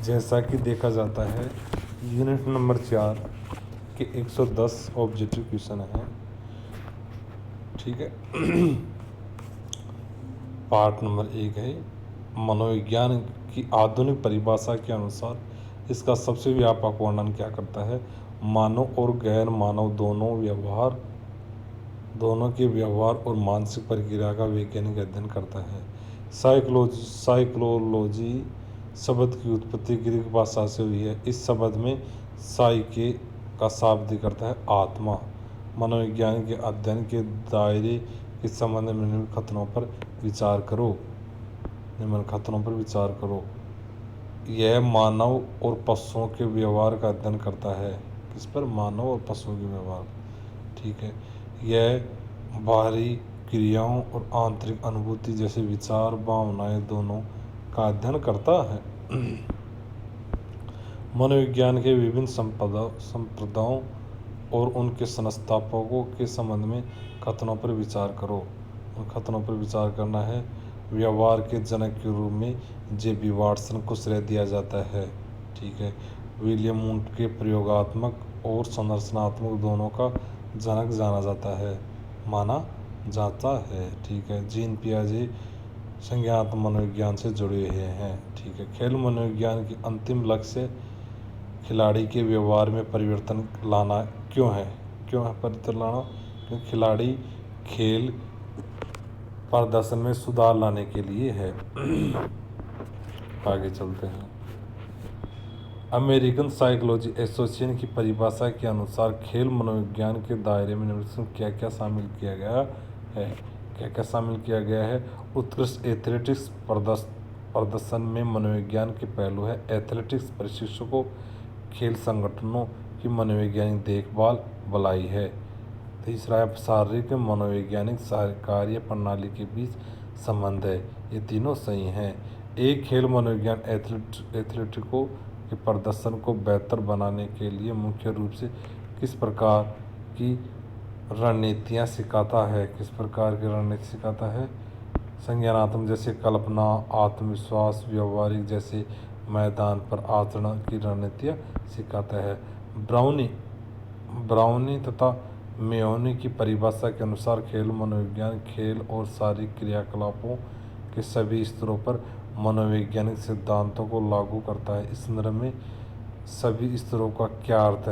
जैसा कि देखा जाता है यूनिट नंबर 4 के 110 ऑब्जेक्टिव क्वेश्चन है। ठीक है। पार्ट नंबर 1 है मनोविज्ञान की आधुनिक परिभाषा के अनुसार इसका सबसे व्यापक वर्णन क्या करता है। मानव और गैर मानव दोनों के व्यवहार और मानसिक प्रक्रिया का वैज्ञानिक अध्ययन करता है। साइकोलॉजी शब्द की उत्पत्ति ग्रीक भाषा से हुई है। इस शब्द में साइके का शाब्दिक अर्थ है आत्मा। मनोविज्ञान के अध्ययन के दायरे के संबंध में निम्न कथनों पर विचार करो। यह मानव और पशुओं के व्यवहार का अध्ययन करता है। किस पर? मानव और पशुओं के व्यवहार। ठीक है। यह बाहरी क्रियाओं और आंतरिक अनुभूति जैसे विचार भावनाएं दोनों का अध्ययन करता है। मनोविज्ञान के विभिन्न संप्रदायों और उनके संस्थापकों के संबंध में कथनों पर विचार करो। उन कथनों पर विचार करना है। व्यवहार के जनक के रूप में जे.बी. वाटसन को श्रेय दिया जाता है। ठीक है। विलियम वुंट के प्रयोगात्मक और संरचनात्मक दोनों का जनक माना जाता है। ठीक है। जीन पियाजे संज्ञानात्मक मनोविज्ञान से जुड़े हुए हैं। ठीक है। खेल मनोविज्ञान की अंतिम लक्ष्य खिलाड़ी के व्यवहार में परिवर्तन लाना क्यों है परिवर्तन लाना? क्योंकि खिलाड़ी खेल प्रदर्शन में सुधार लाने के लिए है। आगे चलते हैं। अमेरिकन साइकोलॉजी एसोसिएशन की परिभाषा के अनुसार खेल मनोविज्ञान के दायरे में निम्न क्या क्या शामिल किया गया है। उत्कृष्ट एथलेटिक्स प्रदर्शन में मनोविज्ञान के पहलू है। एथलेटिक्स प्रशिक्षकों खेल संगठनों की मनोवैज्ञानिक देखभाल भलाई है। तीसरा है शारीरिक मनोवैज्ञानिक कार्य प्रणाली के बीच संबंध है। ये तीनों सही हैं। एक खेल मनोविज्ञान एथलेटिकों के प्रदर्शन को बेहतर बनाने के लिए मुख्य रूप से किस प्रकार की रणनीतियाँ सिखाता है। संज्ञानात्मक जैसे कल्पना, आत्मविश्वास, व्यवहारिक जैसे मैदान पर आचरण की रणनीतियाँ सिखाता है। ब्राउनी तथा मेयोनी की परिभाषा के अनुसार खेल मनोविज्ञान खेल और शारीरिक क्रियाकलापों के सभी स्तरों पर मनोवैज्ञानिक सिद्धांतों को लागू करता है। इस संदर्भ में सभी स्तरों का क्या अर्थ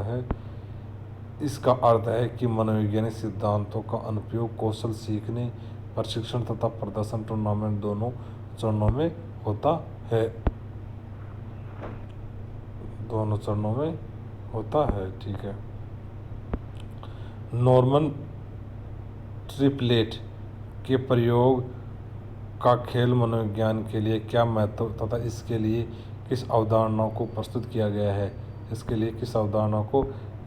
है? इसका अर्थ है कि मनोवैज्ञानिक सिद्धांतों का अनुप्रयोग कौशल सीखने, प्रशिक्षण तथा प्रदर्शन टूर्नामेंट दोनों चरणों में होता है। ठीक है। नॉर्मन ट्रिपलेट के प्रयोग का खेल मनोविज्ञान के लिए क्या महत्व तथा इसके लिए किस अवधारणाओं को प्रस्तुत किया गया है।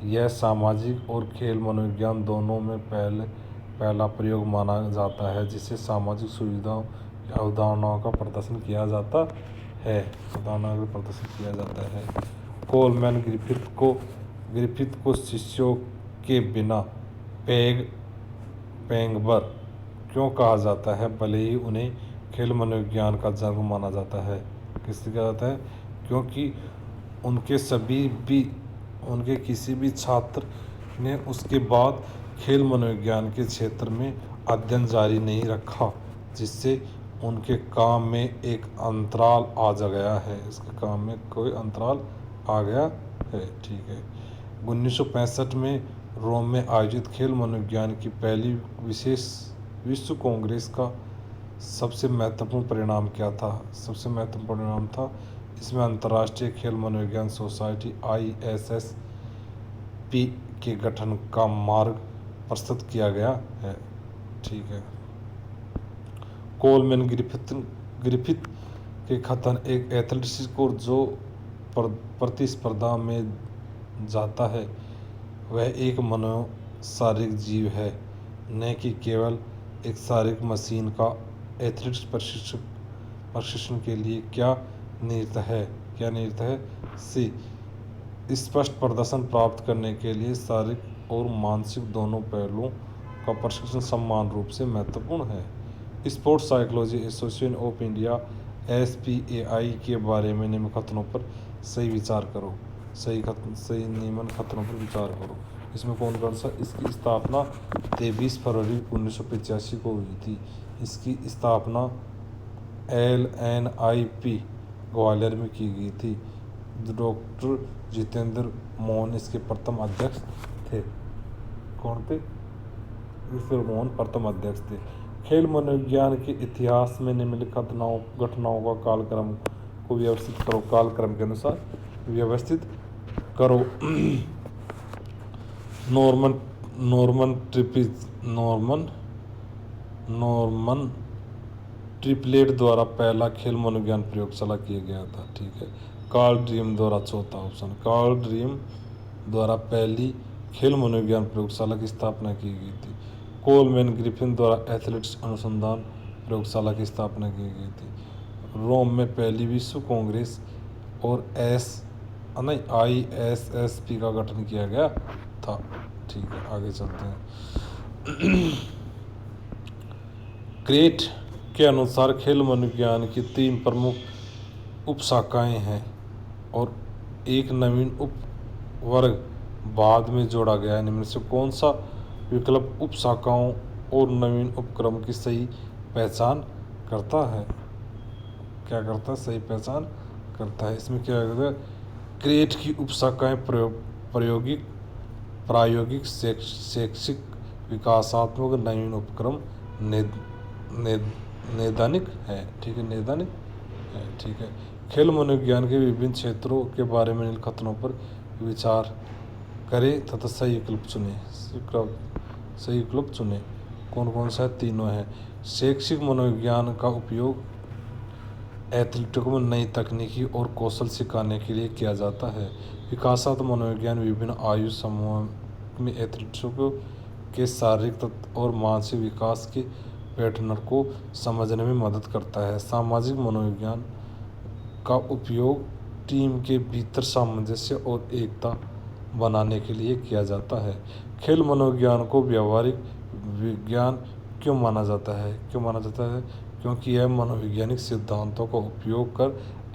यह सामाजिक और खेल मनोविज्ञान दोनों में पहला प्रयोग माना जाता है जिससे सामाजिक सुविधाओं या अवधारणाओं का प्रदर्शन किया जाता है। कोलमैन ग्रिफिथ को शिष्यों के बिना पेंगबर क्यों कहा जाता है, भले ही उन्हें खेल मनोविज्ञान का जनक माना जाता है। किससे कहा जाता है? क्योंकि उनके किसी भी छात्र ने उसके बाद खेल मनोविज्ञान के क्षेत्र में अध्ययन जारी नहीं रखा, जिससे उनके काम में एक अंतराल आ गया है। इसके काम में कोई अंतराल आ गया है। ठीक है। 1965 में रोम में आयोजित खेल मनोविज्ञान की पहली विशेष विश्व कांग्रेस का सबसे महत्वपूर्ण परिणाम क्या था? इसमें अंतर्राष्ट्रीय खेल मनोविज्ञान सोसाइटी ISSP के गठन का मार्ग प्रस्तुत किया गया है। ठीक है। कोलमैन ग्रिफिथ के कथन एक एथलेटिक्स को जो प्रतिस्पर्धा में जाता है वह एक शारीरिक जीव है, न कि केवल एक शारीरिक मशीन का। एथलेटिक्स प्रशिक्षण के लिए क्या निहित है? स्पष्ट प्रदर्शन प्राप्त करने के लिए शारीरिक और मानसिक दोनों पहलुओं का प्रशिक्षण समान रूप से महत्वपूर्ण है। Sports psychology association of India SPAI के बारे में निम्न कथनों पर सही विचार करो। सही निम्न कथनों पर विचार करो। इसमें कौन कौन सा? इसकी स्थापना 23 फरवरी 1985 को हुई थी। इसकी स्थापना LNIP ग्वालियर में की गई थी। डॉक्टर जितेंद्र मोहन इसके प्रथम अध्यक्ष थे। कौन थे? जितेंद्र मोहन प्रथम अध्यक्ष थे। खेल मनोविज्ञान के इतिहास में निम्नलिखित घटनाओं का कालक्रम को व्यवस्थित करो। कालक्रम के अनुसार व्यवस्थित करो। नॉर्मन ट्रिपलेट द्वारा पहला खेल मनोविज्ञान प्रयोगशाला किया गया था। ठीक है। कार्ल ड्रीम द्वारा, चौथा ऑप्शन, कार्ल ड्रीम द्वारा पहली खेल मनोविज्ञान प्रयोगशाला की स्थापना की गई थी। कोलमैन ग्रिफिन द्वारा एथलेटिक्स अनुसंधान प्रयोगशाला की स्थापना की गई थी। रोम में पहली विश्व कांग्रेस और ISSP का गठन किया गया था। ठीक है, आगे चलते हैं। क्रेट के अनुसार खेल मनोविज्ञान की 3 प्रमुख उपशाखाएं हैं और एक नवीन उपवर्ग बाद में जोड़ा गया है। निम्न से कौन सा विकल्प उपशाखाओं और नवीन उपक्रम की सही पहचान करता है? क्या करता है? सही पहचान करता है। इसमें क्या करता है? क्रेट की उपशाखाएं प्रायोगिक शैक्षिक विकासात्मक नवीन उपक्रम नैदानिक है। ठीक है, नैदानिक है। ठीक है। खेल मनोविज्ञान के विभिन्न क्षेत्रों के बारे में निम्न कथनों पर विचार करें तथा सही विकल्प चुने। सही विकल्प चुने। कौन कौन सा? तीनों है। शैक्षिक मनोविज्ञान का उपयोग एथलीटों में नई तकनीकी और कौशल सिखाने के लिए किया जाता है। विकासात्मक मनोविज्ञान विभिन्न आयु समूह में एथलीटों के शारीरिक और मानसिक विकास के पैटर्न को समझने में मदद करता है। सामाजिक मनोविज्ञान का उपयोग टीम के भीतर सामंजस्य और एकता बनाने के लिए किया जाता है। खेल मनोविज्ञान को व्यावहारिक विज्ञान क्यों माना जाता है? क्योंकि यह मनोवैज्ञानिक सिद्धांतों का उपयोग कर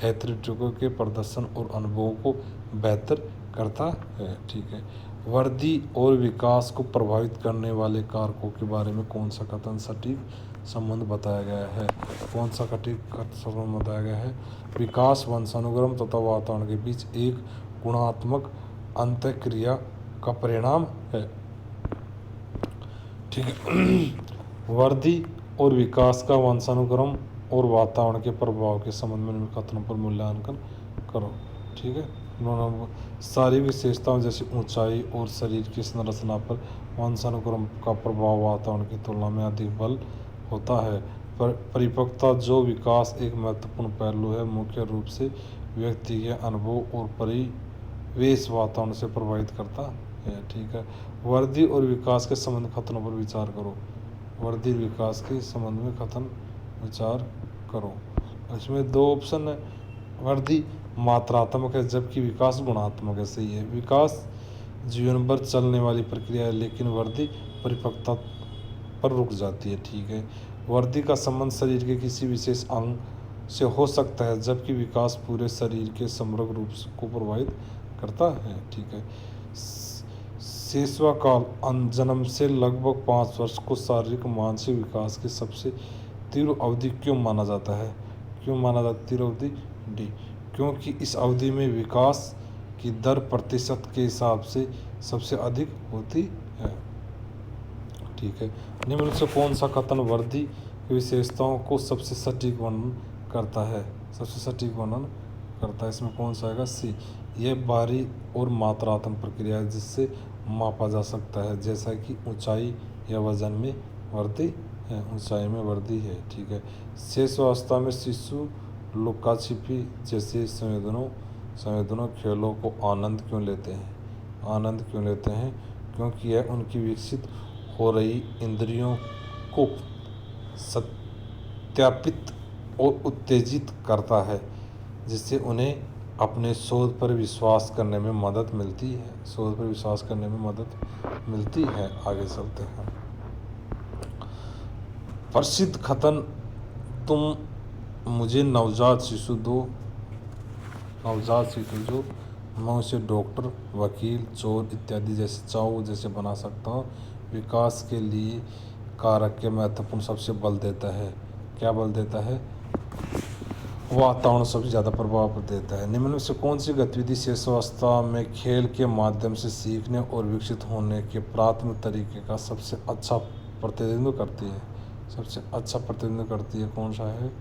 एथलीटों के प्रदर्शन और अनुभवों को बेहतर करता है। ठीक है। वृद्धि और विकास को प्रभावित करने वाले कारकों के बारे में कौन सा कथन सटीक संबंध बताया गया है? कौन सा सटीक संबंध बताया गया है? विकास वंशानुक्रम तथा वातावरण के बीच एक गुणात्मक अंतःक्रिया का परिणाम है। ठीक है। वृद्धि और विकास का वंशानुक्रम और वातावरण के प्रभाव के संबंध में निम्न कथनों पर मूल्यांकन करो। ठीक है। सारी विशेषताओं जैसे ऊंचाई और शरीर की संरचना पर वंशानुक्रम का प्रभाव वातावरण की तुलना में अधिक बल होता है। परिपक्वता जो विकास एक महत्वपूर्ण पहलू है, मुख्य रूप से व्यक्ति के अनुभव और परिवेश वातावरण से प्रभावित करता है। ठीक है। वृद्धि और विकास के संबंध कथनों पर विचार करो। वृद्धि विकास के संबंध में कथन विचार करो। इसमें 2 ऑप्शन है। वृद्धि मात्रात्मक है जबकि विकास गुणात्मक है। सही है। विकास जीवन भर चलने वाली प्रक्रिया है लेकिन वृद्धि परिपक्वता पर रुक जाती है। ठीक है। वृद्धि का संबंध शरीर के किसी विशेष अंग से हो सकता है जबकि विकास पूरे शरीर के समग्र रूप को प्रभावित करता है। ठीक है। शिशुकाल जन्म से लगभग 5 वर्ष को शारीरिक मानसिक विकास की सबसे तीव्र अवधि क्यों माना जाता है? तीव्र अवधि? डी, क्योंकि इस अवधि में विकास की दर प्रतिशत के हिसाब से सबसे अधिक होती है। ठीक है। निम्न से कौन सा कथन वृद्धि की विशेषताओं को सबसे सटीक वर्णन करता है? इसमें कौन सा आएगा? सी, यह बाहरी और मात्रात्मक प्रक्रिया है जिससे मापा जा सकता है, जैसा कि ऊंचाई या वजन में वृद्धि है। ऊंचाई में वृद्धि है। ठीक है। शेष अवस्था में शिशु लुका छिपी जैसे संवेदनों खेलों को आनंद क्यों लेते हैं? क्योंकि यह उनकी विकसित हो रही इंद्रियों को सत्यापित और उत्तेजित करता है जिससे उन्हें अपने शोध पर विश्वास करने में मदद मिलती है। आगे चलते हैं। प्रसिद्ध कथन तुम मुझे नवजात शिशु दो, नवजात शिशु जो मैं उसे डॉक्टर, वकील, चोर इत्यादि जैसे चाहूँ जैसे बना सकता हूँ। विकास के लिए कारक के महत्वपूर्ण सबसे बल देता है। क्या बल देता है? वातावरण सबसे ज़्यादा प्रभाव देता है। निम्न में से कौन सी गतिविधि शिशुअवस्था में खेल के माध्यम से सीखने और विकसित होने के प्राथमिक तरीके का सबसे अच्छा प्रतिनिधित्व करती है? सबसे अच्छा प्रतिनिधित्व करती है कौन सा है?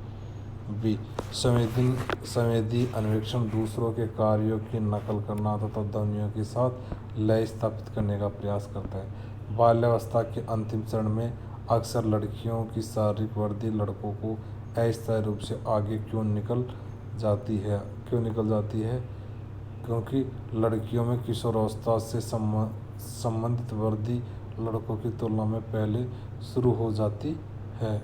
बी, संवेदी अन्वेषण, दूसरों के कार्यों की नकल करना तथा ध्वनियों के साथ लय स्थापित करने का प्रयास करता है। बाल्यावस्था के अंतिम चरण में अक्सर लड़कियों की शारीरिक वृद्धि लड़कों को अस्थायी रूप से आगे क्यों निकल जाती है? क्योंकि लड़कियों में किशोरावस्था से संबंधित वृद्धि लड़कों की तुलना में पहले शुरू हो जाती है।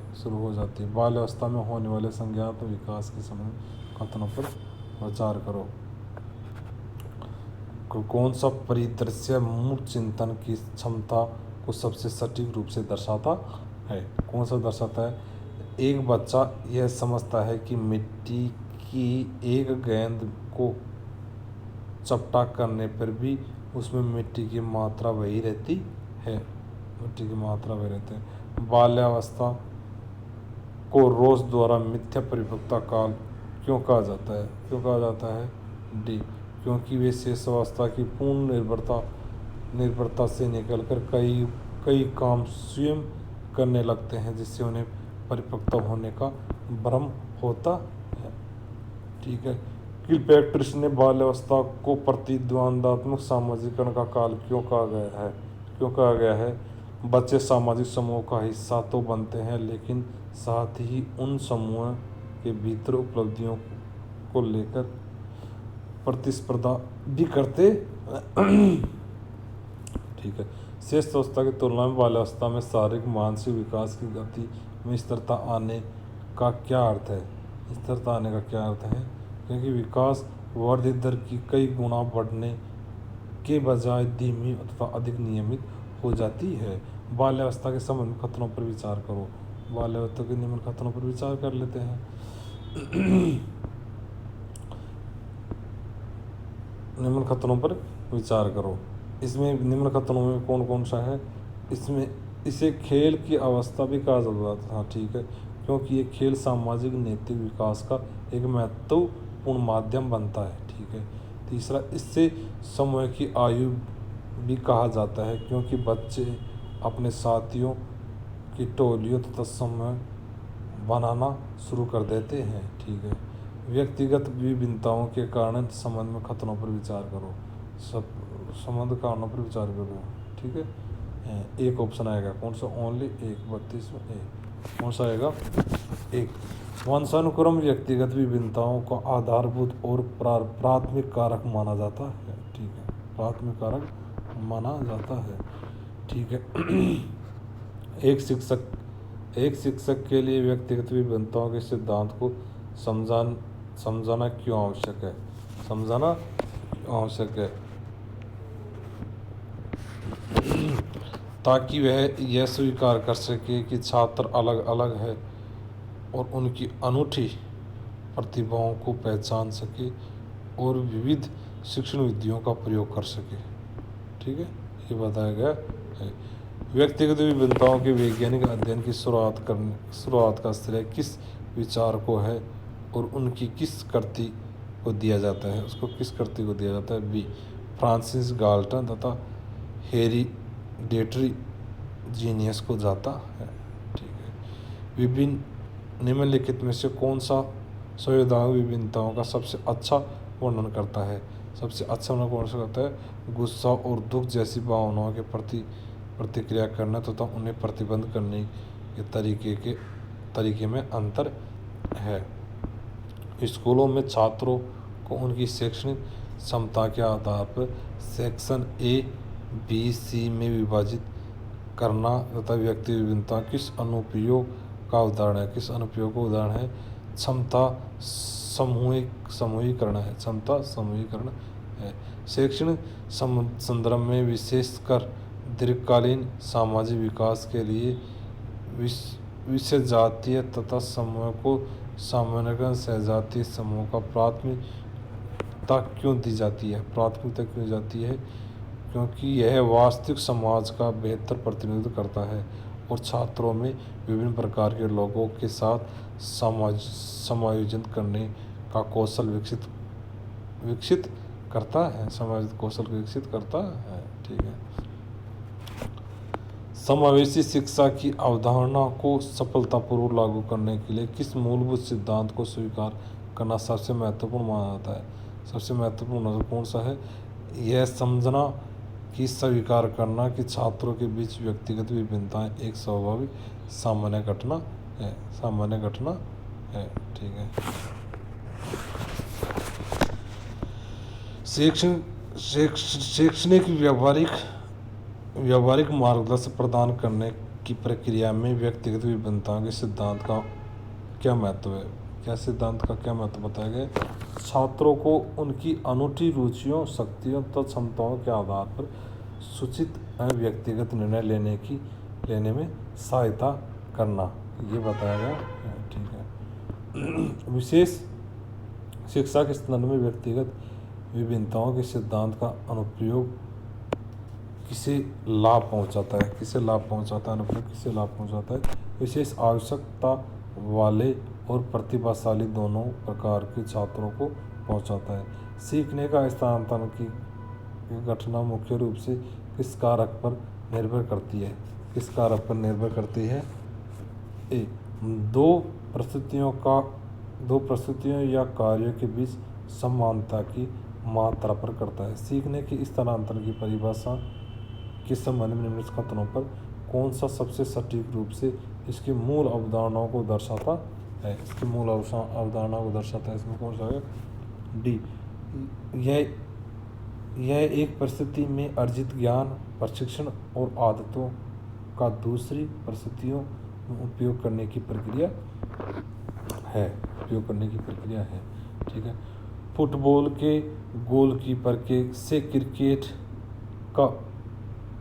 बाल्यावस्था में होने वाले संज्ञानात्मक विकास के संबंधित कथनों पर विचार करो। कौन सा परिदृश्य मूल चिंतन की क्षमता को सबसे सटीक रूप से दर्शाता है? कौन सा दर्शाता है? एक बच्चा यह समझता है कि मिट्टी की एक गेंद को चपटा करने पर भी उसमें मिट्टी की मात्रा वही रहती है। बाल्यावस्था को रोज द्वारा मिथ्या परिपक्वता काल क्यों कहा जाता है? डी, क्योंकि वे शेष अवस्था की पूर्ण निर्भरता से निकलकर कई काम स्वयं करने लगते हैं, जिससे उन्हें परिपक्व होने का भ्रम होता है। ठीक है। किलपैट्रिक ने बाल्यावस्था को प्रतिद्वंद्वात्मक सामाजिकरण का काल क्यों कहा गया है? बच्चे सामाजिक समूह का हिस्सा तो बनते हैं, लेकिन साथ ही उन समूह के भीतर उपलब्धियों को लेकर प्रतिस्पर्धा भी करते। ठीक है। शेष अवस्था की तुलना में बाल्यावस्था में शारीरिक मानसिक विकास की गति में स्थिरता आने का क्या अर्थ है? क्योंकि विकास वर्धित दर की कई गुना बढ़ने के बजाय धीमी तथा अधिक नियमित हो जाती है। बाल्यावस्था के संबंध खतरों पर विचार करो। बाल्यावस्था के निम्न खतरों पर विचार कर लेते हैं। निम्न खतरों पर विचार करो। इसमें निम्न खतरों में कौन कौन सा है? इसे खेल की अवस्था भी कहा जाता था। ठीक है, क्योंकि ये खेल सामाजिक नैतिक विकास का एक महत्वपूर्ण माध्यम बनता है। ठीक है। तीसरा, इससे समूह की आयु भी कहा जाता है, क्योंकि बच्चे अपने साथियों की टोलियों तथा समूह बनाना शुरू कर देते हैं। ठीक है। व्यक्तिगत विभिन्नताओं के कारण संबंध में खतरों पर विचार करो। संबंध कारणों पर विचार करो। ठीक है। एक ऑप्शन आएगा, कौन सा? ओनली एक, 32 में एक। कौन सा आएगा? एक। वंशानुक्रम व्यक्तिगत विभिन्नताओं का आधारभूत और प्राथमिक कारक माना जाता है। ठीक है, प्राथमिक कारक माना जाता है। ठीक है। एक शिक्षक के लिए व्यक्तिगत विभिन्नताओं के सिद्धांत को समझाना क्यों आवश्यक है? ताकि वह यह स्वीकार कर सके कि छात्र अलग अलग है और उनकी अनूठी प्रतिभाओं को पहचान सके और विविध शिक्षण विधियों का प्रयोग कर सके। ठीक है, ये बताया गया है। व्यक्तिगत विभिन्नताओं के वैज्ञानिक अध्ययन की शुरुआत का श्रेय किस विचार को है और उनकी किस कृति को दिया जाता है? बी, फ्रांसिस गाल्टन तथा हेरिडेटरी जीनियस को जाता है। ठीक है। निम्नलिखित में से कौन सा संवेदनात्मक विभिन्नताओं का सबसे अच्छा वर्णन करता है? गुस्सा और दुख जैसी भावनाओं के प्रति प्रतिक्रिया करना तथा उन्हें प्रतिबंध करने के तरीके में अंतर है। स्कूलों में छात्रों को उनकी शैक्षणिक क्षमता के आधार पर सेक्शन A, B, C में विभाजित करना तथा व्यक्ति विभिन्नता किस अनुप्रयोग का उदाहरण है? क्षमता समूहीकरण है। शैक्षणिक संदर्भ में विशेषकर दीर्घकालीन सामाजिक विकास के लिए विषय जातीय तथा समूह को सामान्यतः सहजातीय समूह का प्राथमिकता क्यों दी जाती है? प्राथमिकता क्यों दी जाती है? क्योंकि यह वास्तविक समाज का बेहतर प्रतिनिधित्व करता है और छात्रों में विभिन्न प्रकार के लोगों के साथ समायोजन करने का कौशल विकसित करता है। समायोजित कौशल को विकसित करता है। ठीक है। समावेशी शिक्षा की अवधारणा को सफलतापूर्वक लागू करने के लिए किस मूलभूत सिद्धांत को स्वीकार करना सबसे महत्वपूर्ण माना जाता है? सबसे महत्वपूर्ण कौन सा है? यह समझना कि स्वीकार करना कि छात्रों के बीच व्यक्तिगत विभिन्नताएं एक स्वाभाविक सामान्य घटना है। ठीक है। शैक्षणिक व्यावहारिक मार्गदर्शन प्रदान करने की प्रक्रिया में व्यक्तिगत विभिन्नताओं के सिद्धांत का क्या महत्व है? क्या सिद्धांत का क्या महत्व बताया गया? छात्रों को उनकी अनूठी रुचियों, शक्तियों तथा क्षमताओं के आधार पर सूचित व्यक्तिगत निर्णय लेने में सहायता करना, ये बताया गया है। ठीक है। विशेष शिक्षा के संदर्भ में व्यक्तिगत विभिन्नताओं के सिद्धांत का अनुप्रयोग किसे लाभ पहुंचाता है? अनुप्रयोग किसे लाभ पहुंचाता है? विशेष आवश्यकता वाले और प्रतिभाशाली दोनों प्रकार के छात्रों को पहुंचाता है। सीखने का स्थानांतरण की घटना मुख्य रूप से किस कारक पर निर्भर करती है? ए, दो परिस्थितियों या कार्यों के बीच समानता की मात्रा पर करता है। सीखने के स्थानांतरण की परिभाषा के संबंध में निम्नलिखित कथनों पर कौन सा सबसे सटीक रूप से इसकी मूल अवधारणाओं को दर्शाता है? इसमें कौन सा है? डी, यह एक परिस्थिति में अर्जित ज्ञान, प्रशिक्षण और आदतों का दूसरी परिस्थितियों में उपयोग करने की प्रक्रिया है। ठीक है। फुटबॉल के गोलकीपर से क्रिकेट का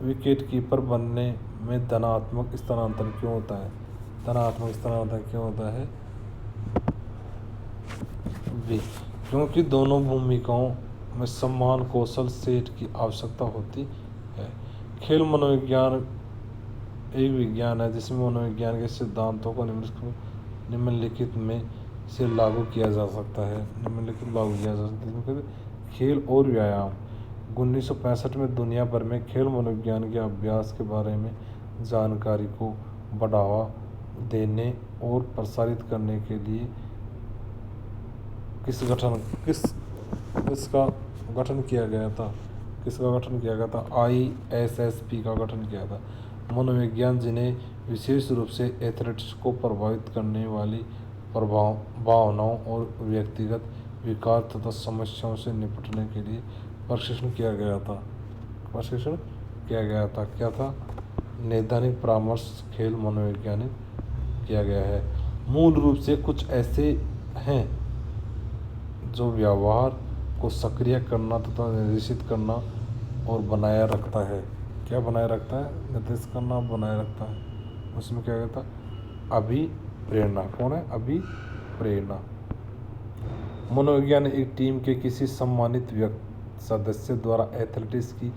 विकेटकीपर बनने में धनात्मक स्थानांतरण क्यों होता है? बी, क्योंकि दोनों भूमिकाओं में समान कौशल सेट की आवश्यकता होती है। खेल मनोविज्ञान एक विज्ञान है जिसमें मनोविज्ञान के सिद्धांतों को निम्नलिखित में से लागू किया जा सकता है। खेल और व्यायाम। 1965 में दुनिया भर में खेल मनोविज्ञान के अभ्यास के बारे में जानकारी को बढ़ावा देने और प्रसारित करने के लिए किसका गठन किया गया था? ISSP का गठन किया था। मनोविज्ञान जिन्हें विशेष रूप से एथलेटिक्स को प्रभावित करने वाली भावनाओं और व्यक्तिगत विकार तथा समस्याओं से निपटने के लिए प्रशिक्षण किया गया था। क्या था? नैदानिक परामर्श खेल मनोवैज्ञानिक किया गया है। मूल रूप से कुछ ऐसे हैं जो व्यवहार को सक्रिय करना तथा निर्देशित करना और बनाए रखता है। क्या बनाए रखता है? निर्देशित करना, बनाए रखता है। उसमें क्या कहता? अभिप्रेरणा। कौन है? अभिप्रेरणा। मनोविज्ञान एक टीम के किसी सम्मानित सदस्य द्वारा एथलेटिक्स की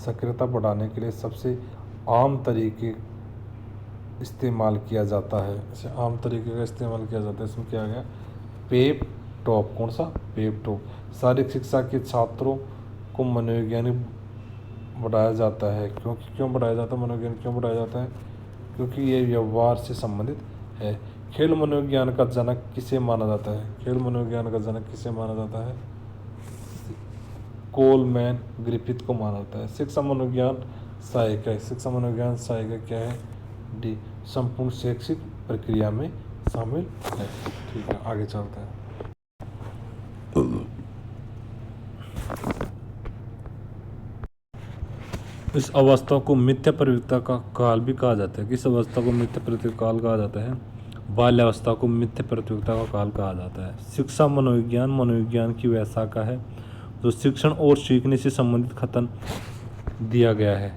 सक्रियता बढ़ाने के लिए सबसे आम तरीके इस्तेमाल किया जाता है। इसमें क्या गया? Pep talk. कौन सा? Pep talk. शारीरिक शिक्षा के छात्रों को मनोवैज्ञानिक बढ़ाया जाता है। क्यों बढ़ाया जाता है? मनोविज्ञान क्यों बढ़ाया जाता है? क्योंकि ये व्यवहार से संबंधित है। खेल मनोविज्ञान का जनक किसे माना जाता है? कोलमैन ग्रिफिथ को माना जाता है। शिक्षा मनोविज्ञान सहायक क्या है? डी, संपूर्ण शैक्षिक प्रक्रिया में शामिल है। ठीक है, आगे चलते हैं। इस अवस्था को मिथ्या प्रवृत्ति का काल भी कहा जाता है। किस अवस्था को मिथ्या प्रवृत्ति काल कहा जाता है? बाल्यावस्था को मिथ्या प्रवृत्ति का काल कहा जाता है। शिक्षा मनोविज्ञान की वह शाखा है जो शिक्षण और सीखने से संबंधित कथन दिया गया है।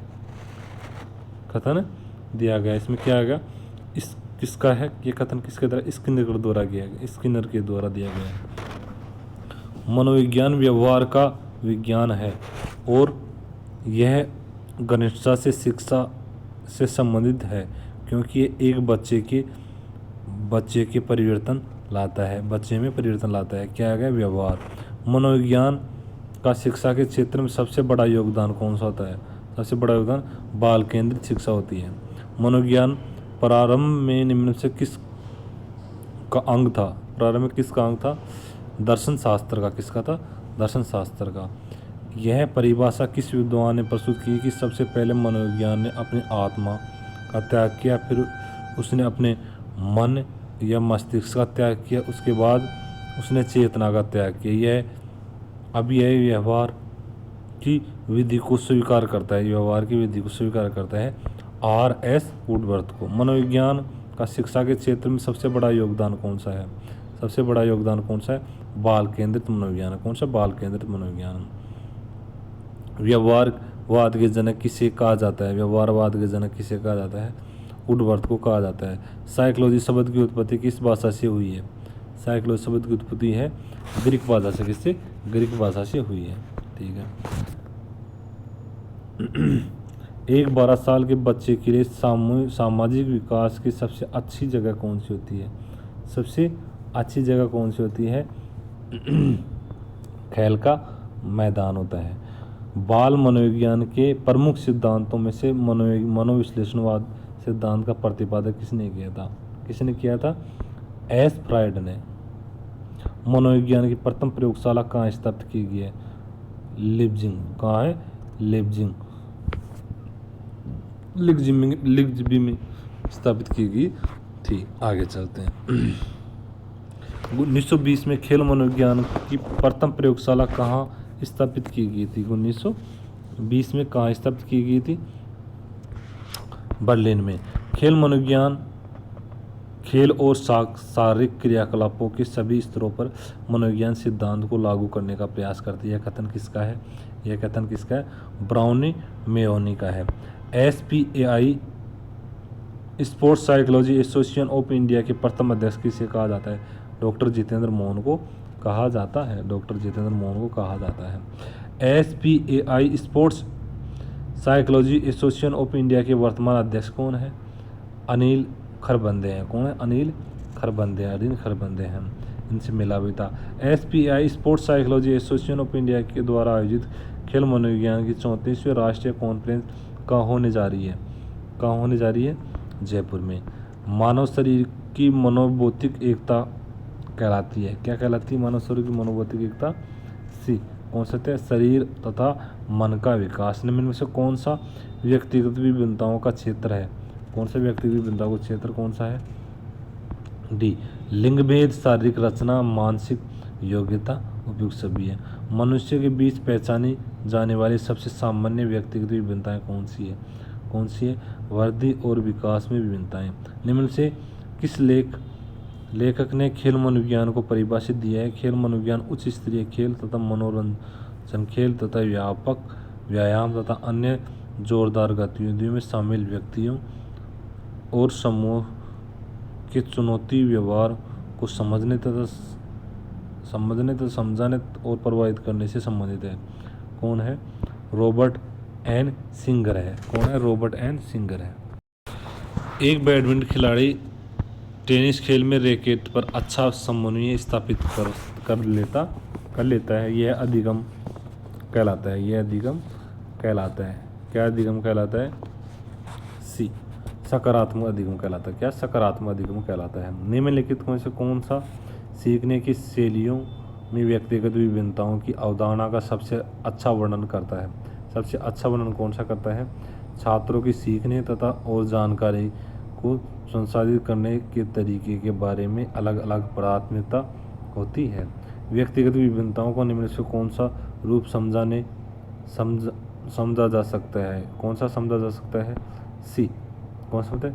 इसमें क्या आ गया? किसका है? ये कथन किसके द्वारा? स्किनर के द्वारा दिया गया है। मनोविज्ञान व्यवहार का विज्ञान है और यह घनिष्ठता से शिक्षा से संबंधित है, क्योंकि ये एक बच्चे के परिवर्तन लाता है, बच्चे में परिवर्तन लाता है। क्या आ गया? व्यवहार। मनोविज्ञान का शिक्षा के क्षेत्र में सबसे बड़ा योगदान कौन सा होता है? सबसे बड़ा योगदान बाल केंद्रित शिक्षा होती है। मनोविज्ञान प्रारंभ में निम्न से किस का अंग था? प्रारंभ में किसका अंग था? दर्शन शास्त्र का। किसका था? दर्शन शास्त्र का। यह परिभाषा किस विद्वान ने प्रस्तुत की कि सबसे पहले मनोविज्ञान ने अपनी आत्मा का त्याग किया, फिर उसने अपने मन या मस्तिष्क का त्याग किया, उसके बाद उसने चेतना का त्याग किया। यह व्यवहार की विधि को स्वीकार करता है, व्यवहार की विधि को स्वीकार करता है R.S. वुडवर्थ को। मनोविज्ञान का शिक्षा के क्षेत्र में सबसे बड़ा योगदान कौन सा है? सबसे बड़ा योगदान कौन सा है? बाल केंद्रित मनोविज्ञान। कौन सा? बाल केंद्रित मनोविज्ञान। व्यवहारवाद के जनक किसे कहा जाता है? व्यवहारवाद के जनक किसे कहा जाता है? वुडवर्थ को कहा जाता है। साइकोलॉजी शब्द की उत्पत्ति किस भाषा से हुई है? साइकोलॉजी शब्द की उत्पत्ति है ग्रीक भाषा से। किससे? ग्रीक भाषा से हुई है। ठीक है। एक 12 साल के बच्चे के लिए सामाजिक विकास की सबसे अच्छी जगह कौन सी होती है? सबसे अच्छी जगह कौन सी होती है? खेल का मैदान होता है। बाल मनोविज्ञान के प्रमुख सिद्धांतों में से मनोविश्लेषणवाद सिद्धांत का प्रतिपादन किसने किया था? किसने किया था? एस फ्रायड ने। मनोविज्ञान की प्रथम प्रयोगशाला कहाँ स्थापित की गई है? लिप्जिंग। कहाँ है? लिप्जिंग में स्थापित की गई थी। आगे चलते हैं। 1920 में खेल मनोविज्ञान की प्रथम प्रयोगशाला कहाँ स्थापित की गई थी? 1920 में कहाँ स्थापित की गई थी? बर्लिन में। खेल मनोविज्ञान खेल और शारीरिक क्रियाकलापों के सभी स्तरों पर मनोविज्ञान सिद्धांत को लागू करने का प्रयास करती है। यह कथन किसका है? यह कथन किसका है? ब्राउनी मेयोनी का है। SPAI sports psychology association of India के प्रथम अध्यक्ष किसे कहा जाता है? डॉक्टर जितेंद्र मोहन को कहा जाता है। डॉक्टर जितेंद्र मोहन को कहा जाता है। SPAI sports psychology association of India के वर्तमान अध्यक्ष कौन है? अनिल खरबंदे हैं। कौन है? अनिल खरबंदे हैं। इनसे मिला भी था। SPAI sports psychology association of India के द्वारा आयोजित खेल मनोविज्ञान की 34वीं राष्ट्रीय कॉन्फ्रेंस कहाँ होने जा रही है? कहाँ होने जा रही है? जयपुर में। मानव शरीर की मनोभौतिक एकता कहलाती है। क्या कहलाती है? मानव शरीर की मनोभौतिक एकता। सी। कौन सा है? शरीर तथा मन का विकास। निम्न में से कौन सा व्यक्तिगत विभिन्नताओं का क्षेत्र है? कौन सा व्यक्तिगत विभिन्नताओं का क्षेत्र कौन सा है? डी। लिंग भेद, शारीरिक रचना, मानसिक योग्यता उपयुक्त सभी है। मनुष्य के बीच पहचानी जाने वाली सबसे सामान्य व्यक्तिगत विभिन्नताएं कौन सी है? कौन सी है? वृद्धि और विकास में विभिन्नताएं। निम्न से किस लेखक ने खेल मनोविज्ञान को परिभाषित दिया है? खेल मनोविज्ञान उच्च स्तरीय खेल तथा मनोरंजन खेल तथा व्यापक व्यायाम तथा अन्य जोरदार गतिविधियों में शामिल व्यक्तियों और समूह के चुनौती व्यवहार को समझने तथा समझाने और प्रभावित करने से संबंधित है। कौन है? रॉबर्ट एन सिंगर है। कौन है? रॉबर्ट एन सिंगर है। एक बैडमिंटन खिलाड़ी टेनिस खेल में रैकेट पर अच्छा समन्वय स्थापित कर लेता है। यह अधिगम कहलाता है। यह अधिगम कहलाता है। क्या अधिगम कहलाता है? सी। सकारात्मक अधिगम कहलाता है। क्या? सकारात्मक अधिगम कहलाता है। निम्नलिखित में से कौन सा सीखने की शैलियों में व्यक्तिगत विभिन्नताओं की अवधारणा का सबसे अच्छा वर्णन करता है? सबसे अच्छा वर्णन कौन सा करता है? छात्रों की सीखने तथा और जानकारी को संसाधित करने के तरीके के बारे में अलग अलग प्राथमिकता होती है। व्यक्तिगत विभिन्नताओं को निम्न से कौन सा रूप समझा जा सकता है? कौन सा समझा जा सकता है? सी। कौन सा होता है?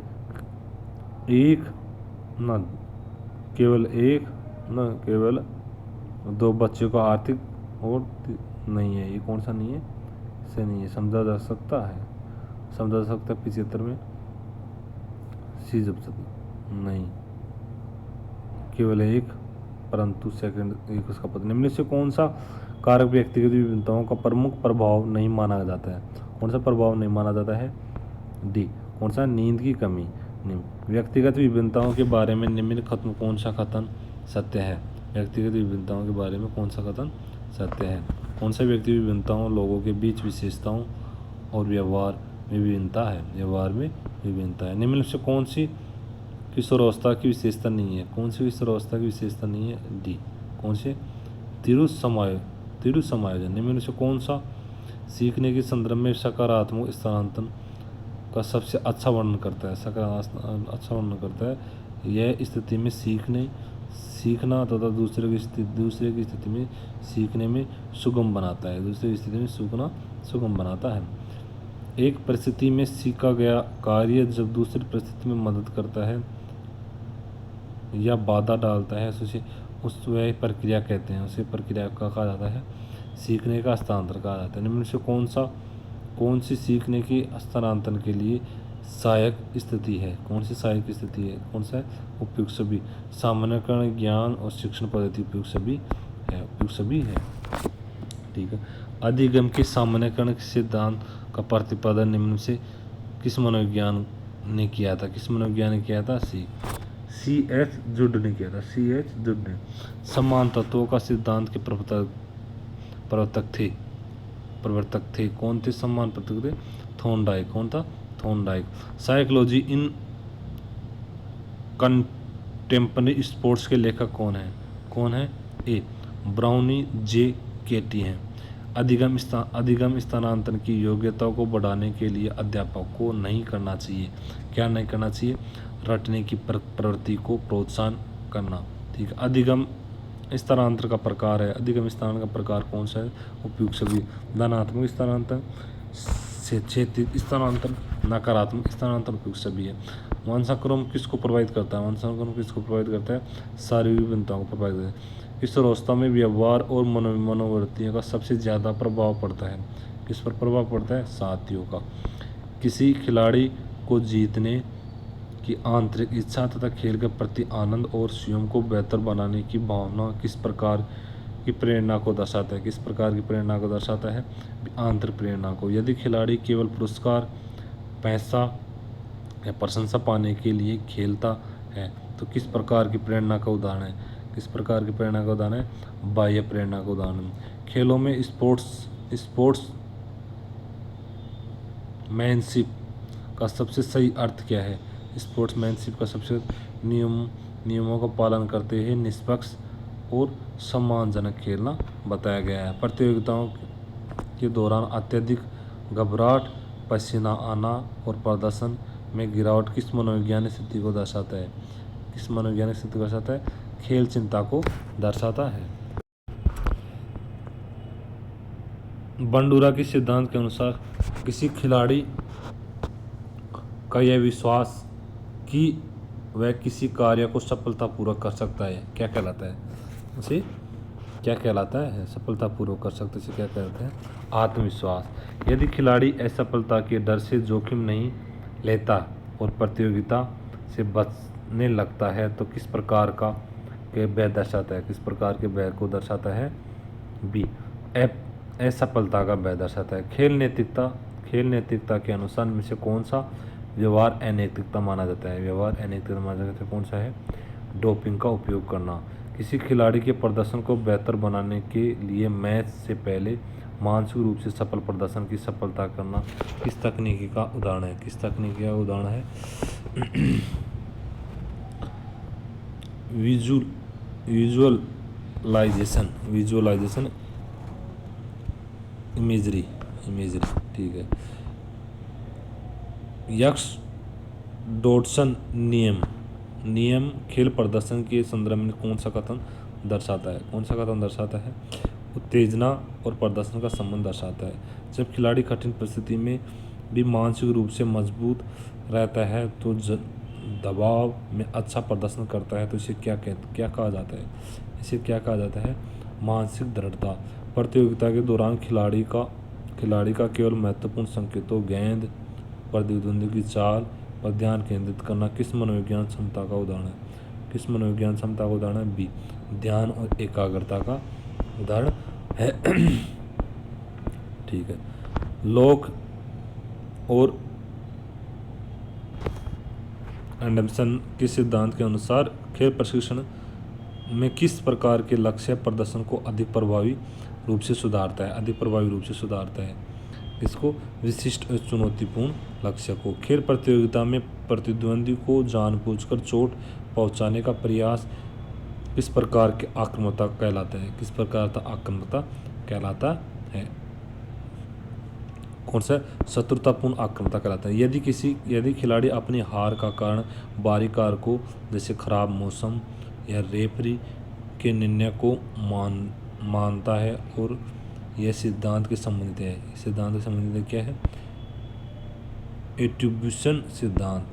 केवल दो बच्चों का आर्थिक और नहीं है। ये कौन सा नहीं है? से नहीं है। समझा जा सकता है। 75 में सी जब नहीं, केवल एक, परंतु सेकंड एक उसका पद। निम्न से कौन सा कारक व्यक्तिगत विभिन्नताओं का प्रमुख प्रभाव नहीं माना जाता है? कौन सा प्रभाव नहीं माना जाता है? डी, कौन सा? नींद की कमी। व्यक्तिगत विभिन्नताओं के बारे में निम्न कथन कौन सा कथन सत्य है? व्यक्तिगत विभिन्नताओं के बारे में कौन सा कथन सत्य है? कौन सा व्यक्ति विभिन्नताओं लोगों के बीच विशेषताओं और व्यवहार में विभिन्नता है? व्यवहार में विभिन्नता है। निम्न से कौन सी किशोरावस्था की विशेषता नहीं है? कौन सी किशोरावस्था की विशेषता नहीं है? डी, कौन से? तिरु समायोजन। निम्न से कौन सा सीखने के संदर्भ में सकारात्मक स्थानांतरण का सबसे अच्छा वर्णन करता है? अच्छा वर्णन करता है। यह स्थिति में सीखना तथा दूसरे की स्थिति में सीखने में सुगम बनाता है। दूसरे की स्थिति में सीखना सुगम बनाता है। एक परिस्थिति में सीखा गया कार्य जब दूसरी परिस्थिति में मदद करता है या बाधा डालता है उस वह प्रक्रिया कहते हैं। उसे प्रक्रिया का कहा जाता है सीखने का हस्तांतरण कहा जाता है। निम्न से कौन सी सीखने के हस्तांतरण के लिए सहायक स्थिति है? कौन सी सहायक स्थिति है? कौन सा है? उपयुक्त सभी। सामान्यकरण, ज्ञान और शिक्षण पद्धति उपयुक्त सभी है। उपयुक्त सभी है, ठीक है। अधिगम के सामान्यकरण सिद्धांत का प्रतिपादन निम्न से किस मनोविज्ञान ने किया था? किस मनोविज्ञान ने किया था? सी एच जुड ने किया था। सी एच जुड ने। समान तत्वों का सिद्धांत के प्रवर्तक थे। कौन थे समान प्रवर्तक थे? थॉर्नडाइक। कौन था? Thorndike. Psychology in contemporary sports के लेखक कौन है? कौन है? ए, ब्राउनी जे केटी हैं। अधिगम स्थानांतरण की योग्यता को बढ़ाने के लिए अध्यापक को नहीं करना चाहिए। क्या नहीं करना चाहिए? रटने की प्रवृत्ति को प्रोत्साहन करना, ठीक है। अधिगम स्थानांतरण का प्रकार है। अधिगम स्थानांतरण का प्रकार कौन सा है? उपयुक्त सभी। धनात्मक स्थानांतरण, क्षेत्रीय स्थानांतरण, नकारात्मक स्थानांतरण उपयुक्त सभी है। वंशानुक्रम किसको प्रभावित करता है? वंशानुक्रम किसको प्रभावित करता है? शारीरिक विभिन्नताओं को प्रभावित करता है। किशोरावस्था में व्यवहार और मनोवृत्तियों का सबसे ज़्यादा प्रभाव पड़ता है। किस पर प्रभाव पड़ता है? साथियों का। किसी खिलाड़ी को जीतने की आंतरिक इच्छा तथा खेल के प्रति आनंद और स्वयं को बेहतर बनाने की भावना किस प्रकार की प्रेरणा को दर्शाता है? किस प्रकार की प्रेरणा को दर्शाता है? आंतरिक प्रेरणा को। यदि खिलाड़ी केवल पुरस्कार, पैसा या प्रशंसा पाने के लिए खेलता है तो किस प्रकार की प्रेरणा का उदाहरण है? किस प्रकार की प्रेरणा का उदाहरण है? बाह्य प्रेरणा का उदाहरण। खेलों में स्पोर्ट्स मैनशिप का सबसे सही अर्थ क्या है? स्पोर्ट्समैनशिप का सबसे नियमों का पालन करते हुए निष्पक्ष और सम्मानजनक खेलना बताया गया है। प्रतियोगिताओं के दौरान अत्यधिक घबराहट, पसीना आना और प्रदर्शन में गिरावट किस मनोवैज्ञानिक स्थिति को दर्शाता है? किस मनोवैज्ञानिक स्थिति को दर्शाता है? खेल चिंता को दर्शाता है। बंडूरा के सिद्धांत के अनुसार किसी खिलाड़ी का यह विश्वास कि वह किसी कार्य को सफलतापूर्वक कर सकता है क्या कहलाता है? उसे क्या कहलाता है? सफलतापूर्वक कर सकते इसे क्या कहते हैं? आत्मविश्वास। यदि खिलाड़ी असफलता के डर से जोखिम नहीं लेता और प्रतियोगिता से बचने लगता है तो किस प्रकार के भय दर्शाता है? किस प्रकार के भय को दर्शाता है? बी, असफलता का भय दर्शाता है। खेल नैतिकता के अनुसार में से कौन सा व्यवहार अनैतिकता माना जाता है? व्यवहार अनैतिकता माना जाता है कौन सा है? डोपिंग का उपयोग करना। किसी खिलाड़ी के प्रदर्शन को बेहतर बनाने के लिए मैच से पहले मानसिक रूप से सफल प्रदर्शन की सफलता करना किस तकनीकी का उदाहरण है? किस तकनीकी का उदाहरण है? विजुअलाइजेशन इमेजरी, ठीक है। यक्स डॉडसन नियम खेल प्रदर्शन के संदर्भ में कौन सा कथन दर्शाता है? कौन सा कथन दर्शाता है? उत्तेजना और प्रदर्शन का संबंध दर्शाता है। जब खिलाड़ी कठिन परिस्थिति में भी मानसिक रूप से मजबूत रहता है तो दबाव में अच्छा प्रदर्शन करता है तो इसे क्या कहा जाता है? इसे क्या कहा जाता है? मानसिक दृढ़ता। प्रतियोगिता के दौरान खिलाड़ी का केवल महत्वपूर्ण संकेतों, गेंद, प्रतिद्वंदी की चाल, पर ध्यान केंद्रित करना किस मनोविज्ञान क्षमता का उदाहरण है? किस मनोविज्ञान क्षमता का उदाहरण है? बी, ध्यान और एकाग्रता का उदाहरण है। ठीक है। लॉक और एंडरसन के सिद्धांत के अनुसार खेल प्रशिक्षण में किस प्रकार के लक्ष्य प्रदर्शन को अधिक प्रभावी रूप से सुधारता है? अधिक प्रभावी रूप से सुधारता है इसको? विशिष्ट और चुनौतीपूर्ण लक्ष्य को। खेल प्रतियोगिता में प्रतिद्वंदी को जानबूझकर चोट पहुंचाने का प्रयास किस प्रकार के आक्रामकता कहलाता है? किस प्रकार का आक्रामकता कहलाता है? कौन सा? शत्रुतापूर्ण आक्रामकता कहलाता है। यदि खिलाड़ी अपनी हार का कारण बाहरी कारकों जैसे खराब मौसम या रेफरी के निर्णय को मानता है और यह सिद्धांत के संबंधित है। सिद्धांत के संबंधित क्या है? एट्रीब्यूशन सिद्धांत।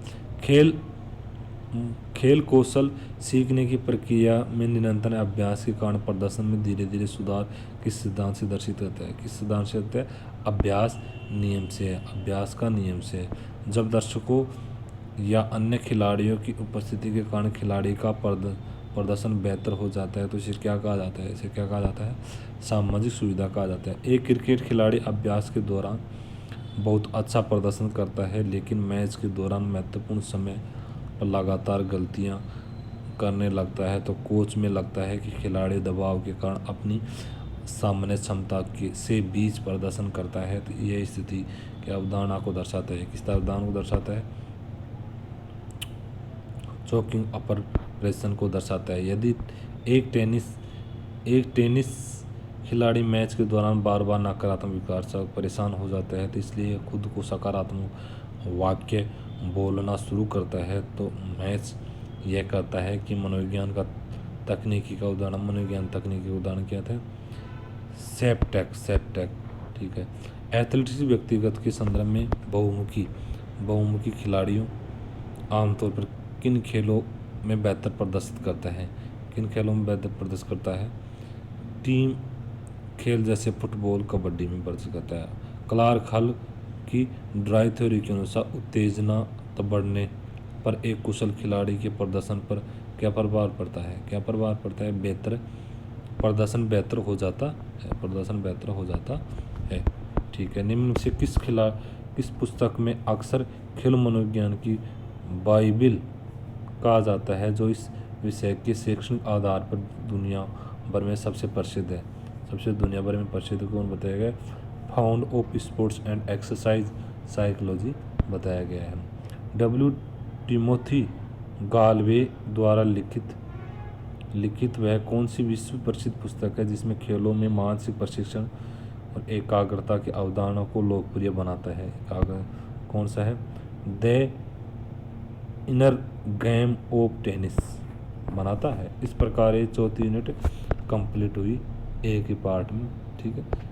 खेल कौशल सीखने की प्रक्रिया में निरंतर अभ्यास के कारण प्रदर्शन में धीरे धीरे सुधार किस सिद्धांत से दर्शित होता है? किस सिद्धांत से होता है? अभ्यास नियम से। अभ्यास का नियम से। जब दर्शकों या अन्य खिलाड़ियों की उपस्थिति के कारण खिलाड़ी का प्रदर्शन बेहतर हो जाता है तो इसे क्या कहा जाता है? इसे क्या कहा जाता है? सामाजिक सुविधा कहा जाता है। एक क्रिकेट खिलाड़ी अभ्यास के दौरान बहुत अच्छा प्रदर्शन करता है लेकिन मैच के दौरान महत्वपूर्ण समय पर लगातार गलतियां करने लगता है तो कोच में लगता है कि खिलाड़ी दबाव के कारण अपनी सामान्य क्षमता से बीच प्रदर्शन करता है। तो यह स्थिति के अवधारणा को दर्शाता है। किस अवधारणा को दर्शाता है? चोकिंग अपर प्रेशन को दर्शाता है। यदि एक टेनिस खिलाड़ी मैच के दौरान बार बार नकारात्मक विचार से परेशान हो जाता है तो इसलिए खुद को सकारात्मक वाक्य बोलना शुरू करता है तो मैच यह करता है कि मनोविज्ञान तकनीकी का उदाहरण क्या था? सेप टैक। ठीक है। एथलेटिक्स व्यक्तिगत के संदर्भ में बहुमुखी खिलाड़ियों आमतौर पर किन खेलों में बेहतर प्रदर्शित करता है? किन खेलों में बेहतर प्रदर्शित करता है? टीम खेल जैसे फुटबॉल, कबड्डी में प्रदर्शित करता है। क्लार्क हल की ड्राई थ्योरी के अनुसार उत्तेजना बढ़ने पर एक कुशल खिलाड़ी के प्रदर्शन पर क्या प्रभाव पड़ता है? क्या प्रभाव पड़ता है? प्रदर्शन बेहतर हो जाता है। ठीक है। निम्न से किस पुस्तक में अक्सर खेल मनोविज्ञान की बाइबिल कहा जाता है जो इस विषय के शैक्षणिक आधार पर दुनिया भर में सबसे प्रसिद्ध है? दुनिया भर में प्रसिद्ध कौन बताया गया? Found of sports and exercise psychology बताया गया है। डब्ल्यू टिमोथी गालवे द्वारा लिखित वह कौन सी विश्व प्रसिद्ध पुस्तक है जिसमें खेलों में मानसिक प्रशिक्षण और एकाग्रता की अवधारणा को लोकप्रिय बनाता है? कौन सा है? The inner game of tennis बनाता है। इस प्रकार ये 4 यूनिट कंप्लीट हुई एक ही पार्ट में। ठीक है।